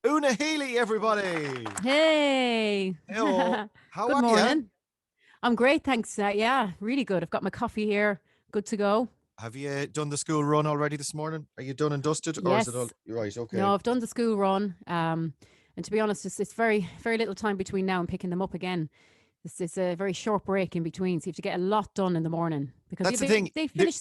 Una Healy, everybody. Hey, Hello. How good are you? morning. I'm great, thanks. Yeah, really good. I've got my coffee here, good to go. Have you done the school run already this morning? Are you done and dusted, or is it all Yes, right? Okay. no, I've done the school run. And to be honest, it's very little time between now and picking them up again. It's a very short break in between, so you have to get a lot done in the morning because That's the thing. they There, finish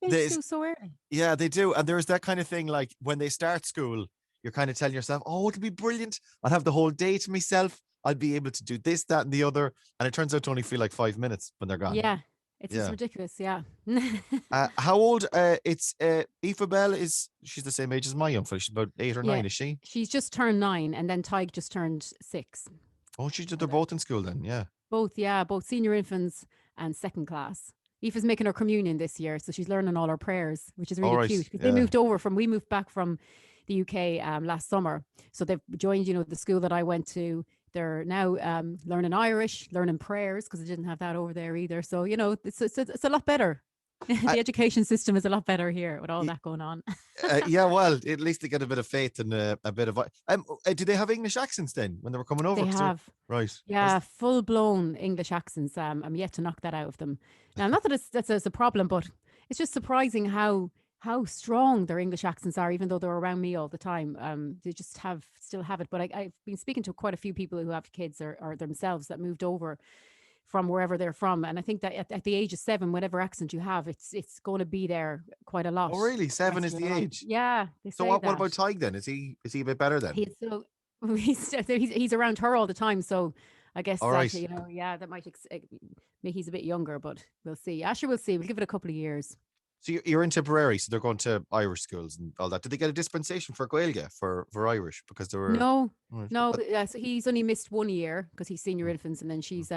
there's school so early. yeah, they do, and there's that kind of thing. Like when they start school, you're kind of telling yourself, "Oh, it'll be brilliant. I'll have the whole day to myself. I'll be able to do this, that, and the other." And it turns out to only feel like 5 minutes when they're gone. Yeah, it's Yeah. ridiculous. Yeah. How old? It's Aoife Bell is. She's the same age as my young fella. She's about 8 or 9, Yeah, is she? she's just turned 9, and then Tig just turned 6. Oh, they're both in school then. Yeah. Both, yeah, both senior infants and second class. Aoife's making her communion this year, so she's learning all her prayers, which is All really right. cute because Yeah. we moved back from the UK last summer. So they've joined, the school that I went to. They're now learning Irish, learning prayers because they didn't have that over there either. So, it's a lot better. I, The education system is a lot better here with all y- that going on. yeah. Well, at least they get a bit of faith and a bit of. Do they have English accents then when they were coming over? They Because they're have. right. Yeah, full blown English accents. I'm yet to knock that out of them. Now, not that that's a problem, but it's just surprising how strong their English accents are, even though they're around me all the time. They just still have it. But I've been speaking to quite a few people who have kids or themselves that moved over from wherever they're from, and I think that at the age of 7, whatever accent you have, it's going to be there quite a lot Oh, really? the 7 rest is of the your life. age. Yeah, they So say what? What that. about Tig then? Is he a bit better then? He's so he's around her all the time, so I guess All that right. yeah, that might make he's a bit younger, but we'll see. Asher, we'll see. We'll give it a couple of years. So you're in Tipperary, so they're going to Irish schools and all that. Did they get a dispensation for Gaeilge for Irish because they were? No, Right. no. So he's only missed 1 year because he's senior infants, and then she's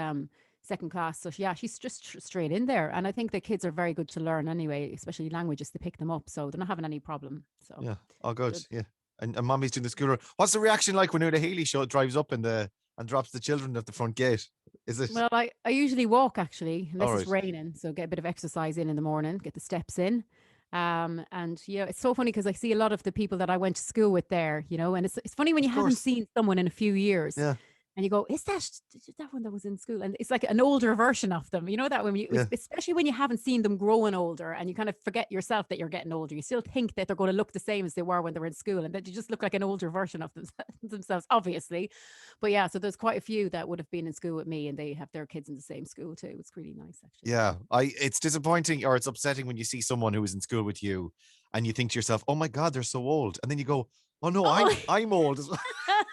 second class. So yeah, she's just straight in there, and I think the kids are very good to learn anyway, especially languages to pick them up. So they're not having any problem. So Yeah, all good. good. Yeah, and mommy's doing the school run. What's the reaction like when Una Healy show drives up in the and drops the children at the front gate? Is it Well, I usually walk actually, all unless it's right? raining. So get a bit of exercise in the morning, get the steps in. And yeah, it's so funny because I see a lot of the people that I went to school with there, and it's funny when Of you haven't course. seen someone in a few years Yeah, and you go, is that one that was in school? And it's like an older version of them. You know that when yeah. especially when you haven't seen them growing older and you kind of forget yourself that you're getting older. You still think that they're going to look the same as they were when they were in school and that you just look like an older version of themselves, obviously. But yeah, so there's quite a few that would have been in school with me and they have their kids in the same school too. It's really nice actually. Yeah, it's disappointing or it's upsetting when you see someone who was in school with you and you think to yourself, "Oh my God, they're so old," and then you go, "Oh no, I'm Oh, I'm old as well."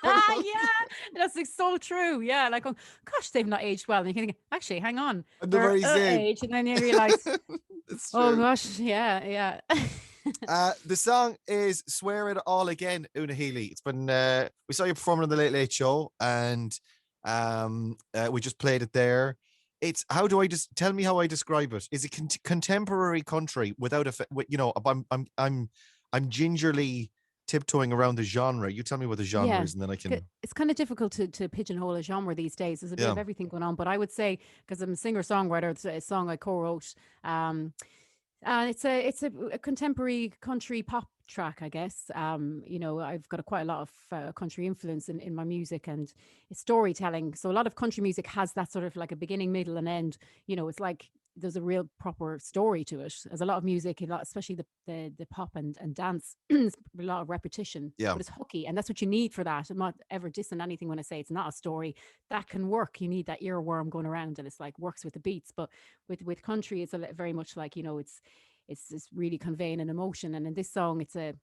You know? yeah, that's like so true. Yeah, like, oh, gosh, they've not aged well. And you can think, actually, hang on, I'm the they're very same. age, and then you realize, It's oh true. gosh, yeah, yeah. The song is "Swear It All Again," Una Healy. It's been we saw you performing on the Late Late Show, and we just played it there. It's how do I just tell me how I describe it? Is it contemporary country without I'm gingerly tiptoeing around the genre. You tell me what the genre Yeah, is, and then I can. it's kind of difficult to pigeonhole a genre these days. There's a bit Yeah, of everything going on, but I would say because I'm a singer songwriter, it's a song I co-wrote. Um, and it's a contemporary country pop track, I guess. I've got quite a lot of country influence in my music and it's storytelling. So a lot of country music has that sort of like a beginning, middle, and end. It's like there's a real proper story to it. There's a lot of music, especially the pop and dance, a lot of repetition, yeah, but it's hooky, and that's what you need for that. I'm not ever dissing anything when I say it's not a story. That can work. You need that earworm going around, and it's like works with the beats. But with country, it's very much like it's really conveying an emotion. And in this song, it's a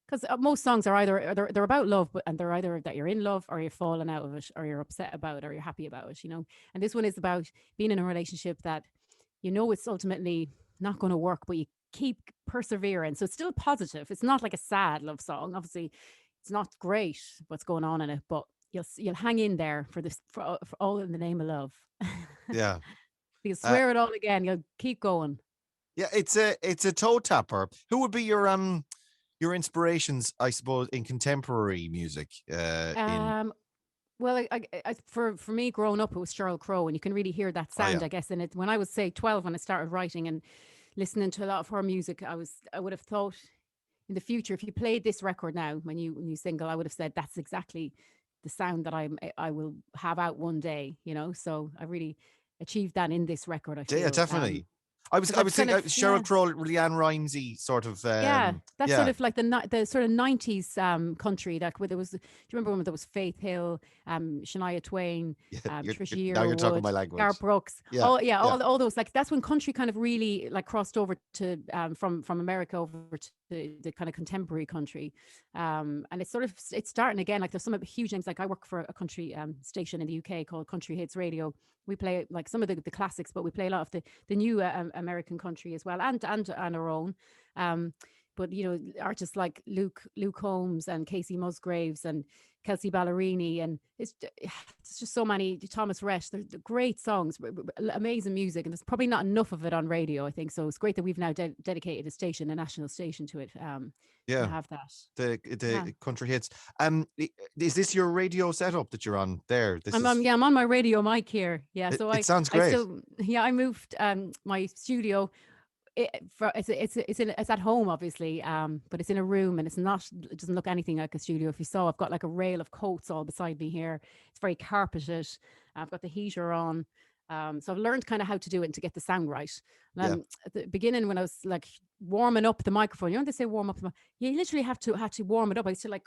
because most songs are either they're about love, and they're either that you're in love or you're falling out of it, or you're upset about it, or you're happy about it. And this one is about being in a relationship that it's ultimately not going to work, but you keep persevering. So it's still positive. It's not like a sad love song. Obviously, it's not great what's going on in it, but you'll hang in there for this for all in the name of love. yeah. You'll Uh, swear it all again. You'll keep going. yeah, it's a toe tapper. Who would be your inspirations, I suppose, in contemporary music? In Um, well, for me growing up, it was Sheryl Crow, and you can really hear that oh sound, yeah, I guess. And it when I was say 12, when I started writing and listening to a lot of her music, I would have thought in the future, if you played this record now, when you single, I would have said that's exactly the sound that I will have out one day, you know. So I really achieved that in this record, I Yeah, feel. definitely. I was Because I I've was kind thinking of, Sheryl Crow, Leanne Rhinesy sort of. yeah, that's sort Yeah, of like the sort of 90s country, like where there was, do you remember when there was Faith Hill, Shania Twain, yeah. Trisha Now you're talking Yearwood, my Garth language. Brooks, Yeah, all, yeah, yeah, all those, like that's when country kind of really like crossed over to from America over to the kind of contemporary country, and it's sort of, it's starting again. Like there's some huge names. Like I work for a country station in the UK called Country Hits Radio. We play like some of the classics, but we play a lot of the new American country as well, and our own. Um, but you know, artists like Luke Holmes and Casey Musgraves and Kelsey Ballerini, and it's just so many, Thomas Rhett. They're great songs, amazing music, and there's probably not enough of it on radio, I think. So it's great that we've now dedicated a station, a national station to it. To yeah. have that. Yeah. The country hits. Is this your radio setup that you're on there? This is. I'm on my radio mic here. Yeah. So It sounds I great. still, yeah, I moved my studio. It's at home, obviously, but it's in a room, and it doesn't look anything like a studio. If you saw, I've got like a rail of coats all beside me here. It's very carpeted. I've got the heater on. So I've learned kind of how to do it and to get the sound right. Yeah. At the beginning, when I was like warming up the microphone, you know, they say warm up you literally have to warm it up. I used to like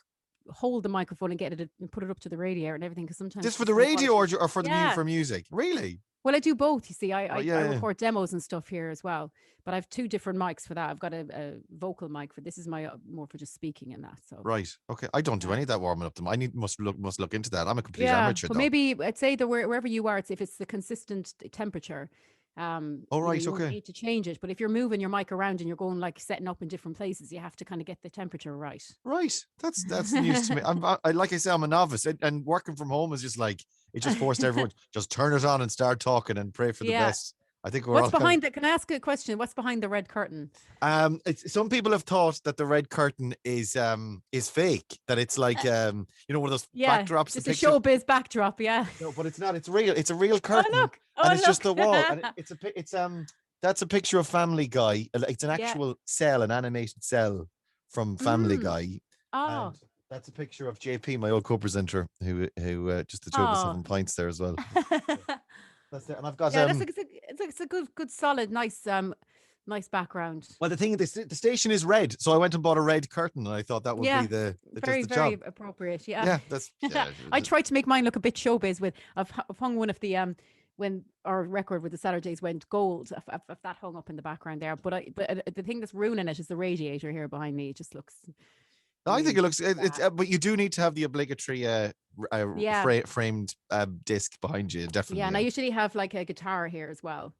hold the microphone and get it and put it up to the radio and everything, because sometimes Just for the the sound radio quality, or for the yeah. for music? Really? Well, I do both. You see, Oh, I yeah. record demos and stuff here as well, but I have two different mics for that. I've got a vocal mic for this, is my more for just speaking and that. So Right. Okay. I don't do yeah. any of that warming up. I must look into that. I'm a complete Yeah, amateur but though. maybe I'd say that wherever you are, if it's the consistent temperature, Oh, you know, right. you won't Okay. need to change it. But if you're moving your mic around and you're going like setting up in different places, you have to kind of get the temperature right. Right. That's news to me. I like I say, I'm a novice, and working from home is just like, it just forced everyone just turn it on and start talking and pray for the Yeah. best. I think we're What's all kind behind it? Can I ask a question? What's behind the red curtain? of. Some people have thought that the red curtain is fake. That it's like you know, one of those Yeah, backdrops. just The a picture. showbiz backdrop. Yeah. No, but it's not. It's real. It's a real Oh curtain, look! and Oh it's just the look! wall. And that's a picture of Family Guy. It's an Yeah. actual cell, an animated cell from Family Mm. Guy. Oh. And that's a picture of JP, my old co-presenter, who just the two of us Oh. having pints there as well. That's it. And I've got Yeah, it's a good solid nice background. well, the thing is, the station is red, so I went and bought a red curtain, and I thought that would Yeah, be the very just the very job. appropriate. Yeah. Yeah, that's I tried to make mine look a bit showbiz with I've hung one of the when our record with the Saturdays went gold. I've that hung up in the background there, but the thing that's ruining it is the radiator here behind me. It just looks I think it looks bad. but you do need to have the obligatory Yeah. framed disc behind you, definitely. Yeah, and I usually have like a guitar here as well.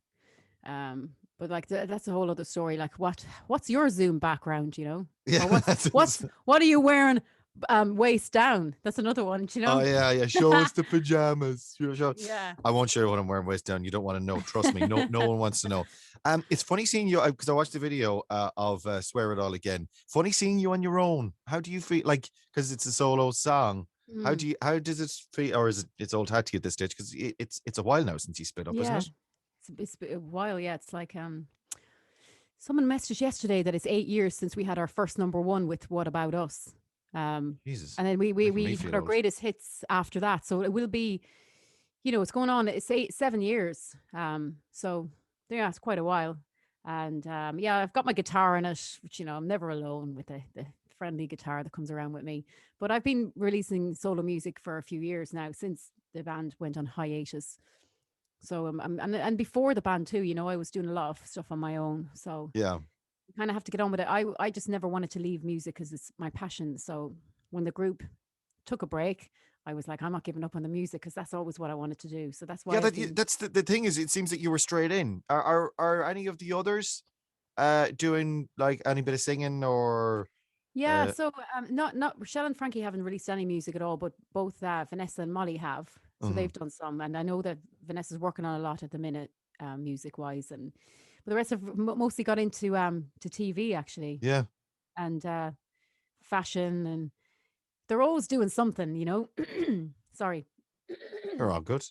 But like that's a whole other story. Like what's your Zoom background, you know? Yeah, Or what are you wearing waist down? That's another one, you know? Oh yeah. Show us the pajamas. Show. Yeah. I won't show you what I'm wearing waist down. You don't want to know. Trust me. No one wants to know. It's funny seeing you because I watched the video of Swear It All Again. Funny seeing you on your own. How do you feel? Like, because it's a solo song. How does it feel? Or is it's old hat to you at this stage? Because it's a while now since you split up, isn't Yeah. it? It's a while, yeah. It's like someone messaged yesterday that it's 8 years since we had our first number one with What About Us. Jesus. And then we making me had feel our old. greatest hits after that. So it will be, you know, it's going on. It's 7 years. So yeah, it's quite a while. And yeah, I've got my guitar in it, which, you know, I'm never alone with the friendly guitar that comes around with me. But I've been releasing solo music for a few years now since the band went on hiatus. So and before the band too, you know, I was doing a lot of stuff on my own. So Yeah. you kind of have to get on with it. I just never wanted to leave music because it's my passion. So when the group took a break, I was like, I'm not giving up on the music because that's always what I wanted to do. So that's why. Yeah, I've been- that's the thing is, it seems that you were straight in. Are any of the others doing like any bit of singing or? Yeah. So not Rochelle and Frankie haven't released any music at all, but both Vanessa and Molly have. So Mhm. they've done some, and I know that Vanessa's working on a lot at the minute, music wise, but the rest have mostly got into to TV actually, Yeah. and fashion, and they're always doing something, you know. Sorry. They're all good.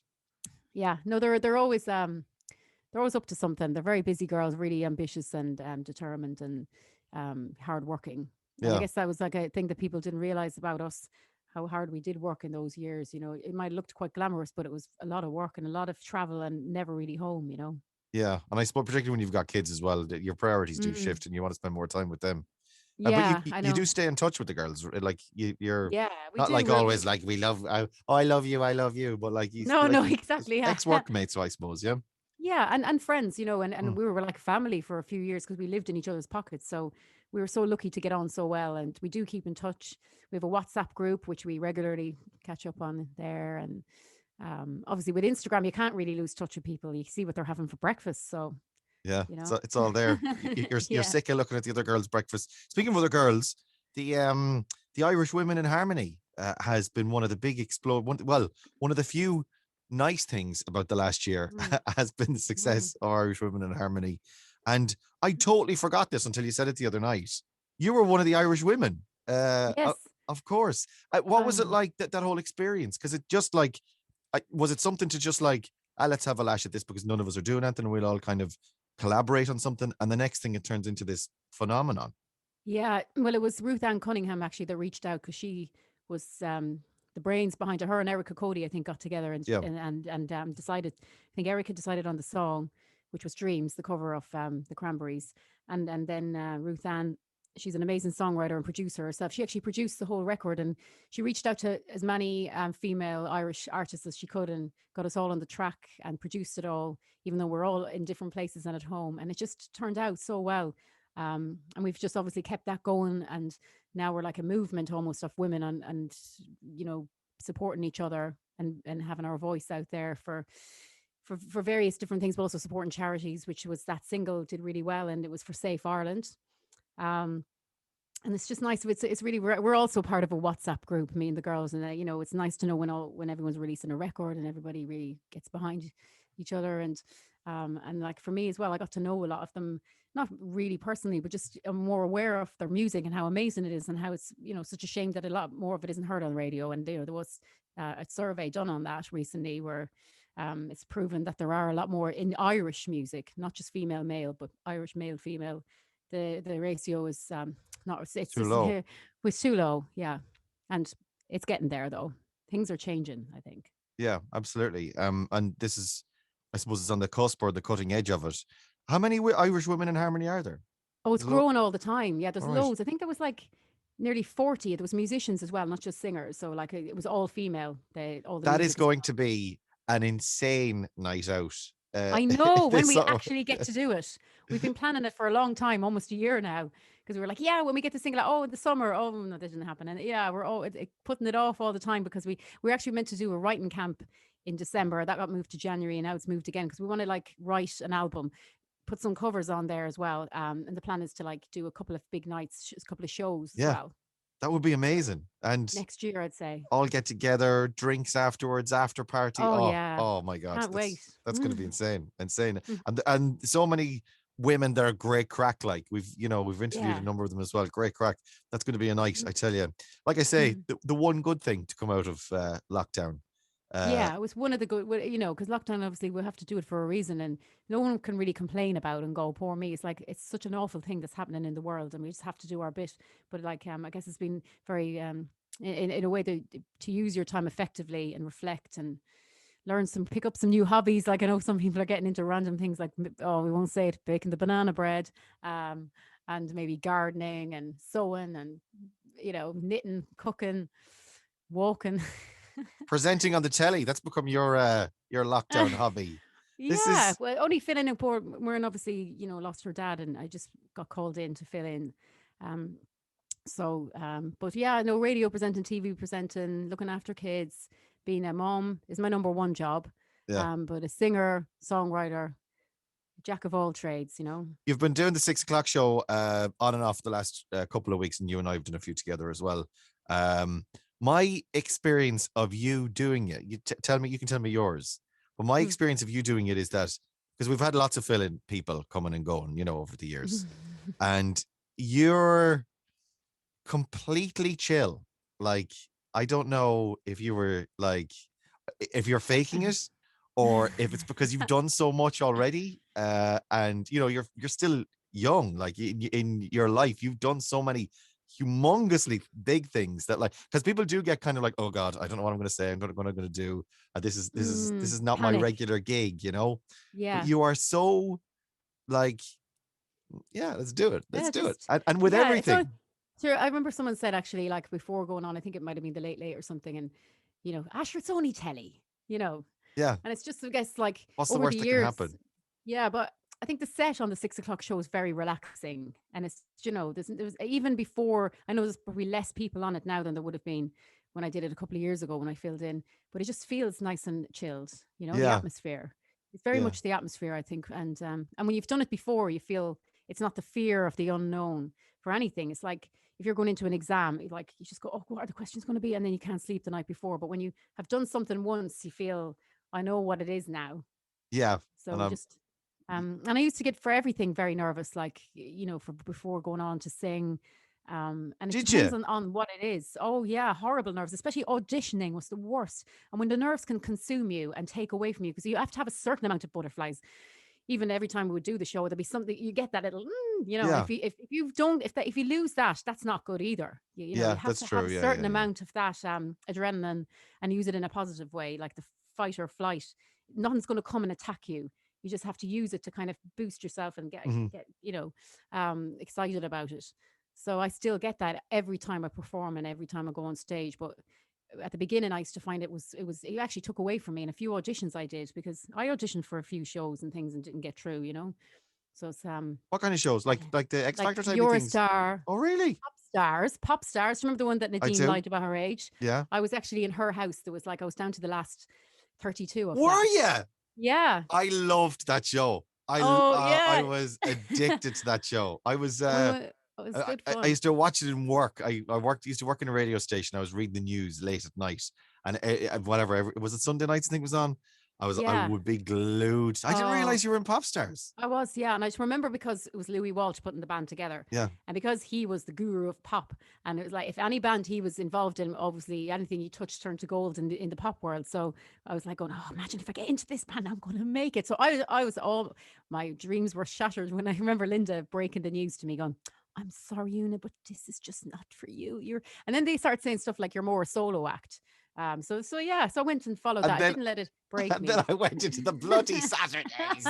Yeah, no, they're always up to something. They're very busy girls, really ambitious and determined and hardworking. And I Yeah. guess that was like a thing that people didn't realize about us, how hard we did work in those years. It might have looked quite glamorous, but it was a lot of work and a lot of travel and never really home. Yeah. And I suppose particularly when you've got kids as well, that your priorities do Mm. shift and you want to spend more time with them. But you Yeah, I you do know. stay in touch with the girls. Like you're Yeah, we not do. like always like we love I love you, but like you No, like no, you exactly. Yeah. ex workmates, I suppose. Yeah. Yeah, and friends, and Mm. we were like family for a few years because we lived in each other's pockets. So we were so lucky to get on so well, and we do keep in touch. We have a WhatsApp group which we regularly catch up on there, and obviously with Instagram you can't really lose touch with people. You see what they're having for breakfast, so Yeah, you so know. it's all there. You're Yeah. sick of looking at the other girls' breakfast. Speaking of other girls, the Irish Women in Harmony has been one of the big one of the few nice things about the last year Mm, has been the mm. success of Irish Women in Harmony. And I totally forgot this until you said it the other night. You were one of the Irish women. Yes. Of course. What was it Um, like that whole experience? Because it just like, was it something to just like, let's have a lash at this because none of us are doing anything and we'll all kind of collaborate on something, and the next thing it turns into this phenomenon. Yeah, well, it was Ruth Ann Cunningham actually that reached out because she was the brains behind it. Her and Erica Cody, I think, got together and Yeah. decided. I think Erica decided on the song, which was "Dreams," the cover of the Cranberries, and then Ruth Ann. She's an amazing songwriter and producer herself. She actually produced the whole record, and she reached out to as many female Irish artists as she could, and got us all on the track and produced it all, even though we're all in different places and at home. And it just turned out so well. And we've just obviously kept that going, and now we're like a movement almost of women and supporting each other and having our voice out there for various different things, but also supporting charities, which was that single did really well, and it was for Safe Ireland. Um, and it's just nice. It's really we're also part of a WhatsApp group, me and the girls, and it's nice to know when everyone's releasing a record and everybody really gets behind each other, and like for me as well, I got to know a lot of them, not really personally, but just I'm more aware of their music and how amazing it is, and how it's such a shame that a lot more of it isn't heard on the radio. And there was a survey done on that recently where it's proven that there are a lot more in Irish music, not just female male, but Irish male female. The ratio is not it's Too just low. was too low, yeah, and it's getting there though. Things are changing, I think. Yeah, absolutely. And this is, I suppose, it's on the cusp or the cutting edge of it. How many Irish Women in Harmony are there? Oh, it's There's a lot. growing all the time. Yeah, there's All right. loads. I think there was like nearly 40. There was musicians as well, not just singers. So like it was all female. All the That is music as going well. to be an insane night out. I know when This we summer. actually get to do it. We've been planning it for a long time, almost a year now, because we were like, yeah, when we get to sing, like, oh, the summer. Oh no, that didn't happen. And yeah, we're all putting it off all the time because we're actually meant to do a writing camp in December. That got moved to January, and now it's moved again because we want to like write an album, put some covers on there as well. And the plan is to like do a couple of big nights, a couple of shows as Yeah, well that would be amazing. And next year, I'd say. all get together, drinks afterwards, after party. Oh Oh, yeah, oh my gosh, can't wait. that's going to be insane, insane. And so many women that are great crack. Like we've interviewed a Yeah. number of them as well. Great crack. That's going to be a night, I tell you. Like I say, the one good thing to come out of lockdown. Yeah, it was one of the good, because lockdown, obviously, we'll have to do it for a reason, and no one can really complain about and go, poor me. It's like, it's such an awful thing that's happening in the world, and we just have to do our bit. But like, I guess it's been very, in a way to use your time effectively and reflect and pick up some new hobbies. Like I know some people are getting into random things like, oh, we won't say it, baking the banana bread, and maybe gardening and sewing and, knitting, cooking, walking. Presenting on the telly. That's become your lockdown hobby. This Yeah, is well, only filling in poor Maureen obviously, lost her dad, and I just got called in to fill in. Um, but yeah, no, radio presenting, TV presenting, looking after kids, being a mom is my number one job. yeah. But a singer, songwriter, jack of all trades. You've been doing the 6 o'clock show on and off the last couple of weeks, and you and I have done a few together as well. My experience of you doing it, you can tell me yours, but my Mm. experience of you doing it is that because we've had lots of fill-in people coming and going, over the years, and you're completely chill. Like, I don't know if you were like, if you're faking it or if it's because you've done so much already. And you're still young, like in your life, you've done so many humongously big things that like, because people do get kind of like, oh God, I don't know what I'm going to say. I'm going to do. This is not my Panic. regular gig, you know. But Yeah. you are so like, yeah, let's do it. Let's Yeah, do it. just And with yeah. So everything, sure, I remember someone said actually, like before going on, I think it might have been the late or something, and Asher, it's only telly, yeah. and it's just I guess like What's the over the worst that can years, happen? yeah. But I think the set on the 6 o'clock show is very relaxing, and it's there's even before I know there's probably less people on it now than there would have been when I did it a couple of years ago when I filled in, but it just feels nice and chilled, the Yeah, atmosphere. It's very yeah, much the atmosphere, I think, and when you've done it before, you feel it's not the fear of the unknown for anything. It's like if you're going into an exam, like you just go, oh, what are the questions going to be? And then you can't sleep the night before. But when you have done something once, you feel, I know what it is now. yeah. So And you just, and I used to get for everything very nervous, like, for before going on to sing. And it did depends you? on what it is. Oh yeah, horrible nerves, especially auditioning was the worst. And when the nerves can consume you and take away from you, because you have to have a certain amount of butterflies even every time we would do the show, there'd be something you get that little, and Yeah, if you don't if you lose that, that's not good either. You yeah. have That's to have true. a Yeah, yeah, certain yeah. amount of that adrenaline and use it in a positive way, like the fight or flight. Nothing's going to come and attack you. You just have to use it to kind of boost yourself and Hmm. get excited about it. So I still get that every time I perform and every time I go on stage, but at the beginning I used to find it actually took away from me in a few auditions I did because I auditioned for a few shows and things and didn't get through. So it's What kind of shows? uh, Like the X like Factor type of You're a things? Star, Oh, really? Pop Stars. Remember the one that I Nadine do. lied about her age? Yeah. I was actually in her house. There was like I was down to the last 32 of Were that. you? Yeah. I loved that show. Oh I yeah. was addicted to that show. I was We went, it was good I fun. used to watch it in work. I used to work in a radio station. I was reading the news late at night, and whatever was it Sunday nights I think it was on. I Yeah. would be glued. I didn't Oh, realize you were in Popstars. I was, yeah. And I just remember because it was Louis Walsh putting the band together. Yeah. And because he was the guru of pop. And it was like, if any band he was involved in, obviously anything he touched turned to gold in the pop world. So I was like going, oh, imagine if I get into this band, I'm going to make it. So I was all, my dreams were shattered when I remember Linda breaking the news to me going, I'm sorry, Una, but this is just not for you. And then they start saying stuff like you're more a solo act. So yeah, so I went and followed And that. I then didn't let it break and then me. I went into the bloody Saturdays.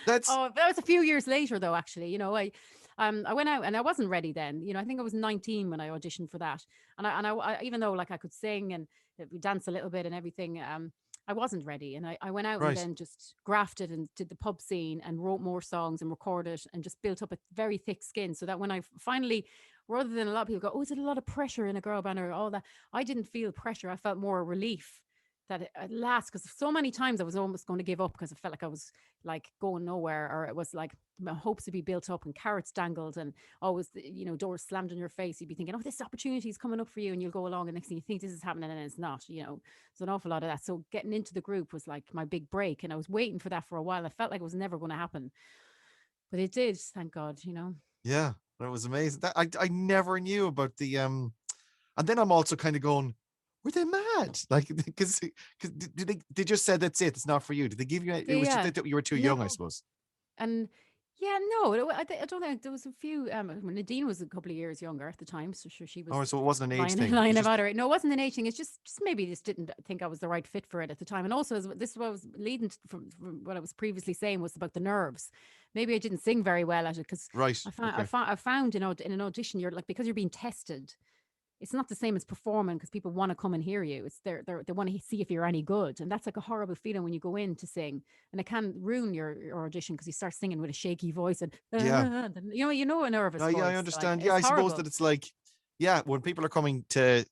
That's Oh, that was a few years later, though. Actually, I went out and I wasn't ready then. I think I was 19 when I auditioned for that, and I even though like I could sing and we dance a little bit and everything, I wasn't ready, and I went out and right. then just grafted and did the pub scene and wrote more songs and recorded and just built up a very thick skin so that when I finally, rather than a lot of people go, oh, is it a lot of pressure in a girl band or all that, I didn't feel pressure. I felt more relief that at last, because so many times I was almost going to give up because I felt like I was like going nowhere, or it was like my hopes would be built up and carrots dangled and always doors slammed in your face. You'd be thinking, oh, this opportunity is coming up for you, and you'll go along and next thing you think this is happening and it's not. There's an awful lot of that. So getting into the group was like my big break, and I was waiting for that for a while. I felt like it was never going to happen, but it did, thank God. Yeah, that was amazing. That I never knew about the and then I'm also kind of going, were they mad? Like, because they just said that's it. It's not for you. Did they give you? It was just Yeah. that you were too young, I No. suppose. And yeah, no, I don't think there was a few. Nadine was a couple of years younger at the time, so sure she Oh, was so it wasn't an age lying, thing. It was lying just about her. No, it wasn't an age thing. It's just maybe just didn't think I was the right fit for it at the time. And also, this is what I was leading to, from what I was previously saying was about the nerves. Maybe I didn't sing very well at it because right. Okay. I found in an audition you're like because you're being tested. It's not the same as performing because people want to come and hear you. It's they want to see if you're any good, and that's like a horrible feeling when you go in to sing, and it can ruin your audition because you start singing with a shaky voice and Yeah. a nervous Yeah, I voice. Like understand. Yeah, it's I suppose horrible. that it's like, yeah, when people are coming to,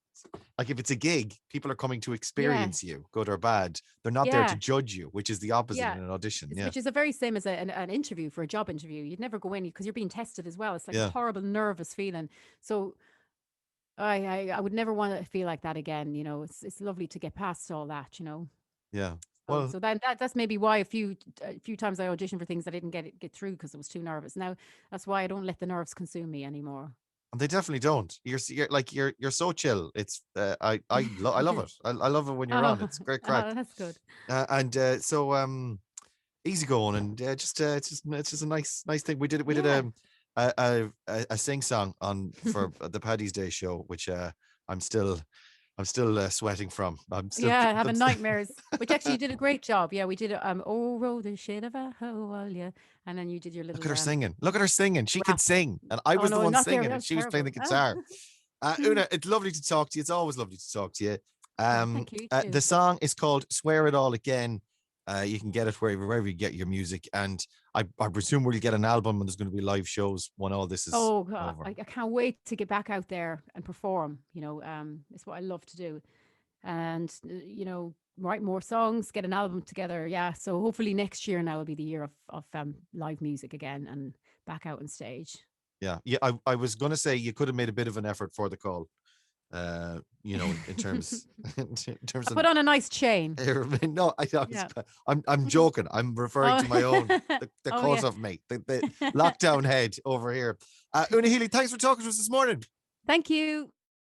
like, if it's a gig, people are coming to Yeah, experience you, good or bad. They're not there to yeah, judge you, which is the opposite yeah. in an audition. Yeah. Which is the very same as an interview for a job interview. You'd never go in because you're being tested as well. It's like a Yeah. horrible nervous feeling. So I would never want to feel like that again. It's lovely to get past all that. Yeah. So, Well, so then that's maybe why a few times I auditioned for things I didn't get through because I was too nervous. Now that's why I don't let the nerves consume me anymore. they definitely don't. You're so chill. It's I love it. I love it when you're on. Oh, It's great crack. that's good. And so easy going and it's just a nice thing. We did Yeah. a sing song on for the Paddy's Day show, which I'm still sweating from. I'm still Yeah, I'm having still, nightmares. Which actually you did a great job. Yeah, we did oh roll the shit of a hoe, all yeah. And then you did your look at little her singing. Look at her singing. She can rap. sing, and I Oh was the no, I'm one not there. singing, That and was she was playing terrible. the guitar. Una, it's lovely to talk to you. It's always lovely to talk to you. Oh, thank you, you too. The song is called "Swear It All Again." You can get it wherever you get your music, and I presume we'll get an album, and there's going to be live shows when all this is Oh God, over. I can't wait to get back out there and perform. It's what I love to do. And write more songs, get an album together. Yeah, so hopefully next year now will be the year of live music again and back out on stage. Yeah, yeah. I was going to say you could have made a bit of an effort for the call. In terms in terms I of put on a nice chain. no, Yeah. I'm joking. I'm referring Oh, to my own the oh cause yeah. of me, the lockdown head over here. Una Healy, thanks for talking to us this morning. Thank you.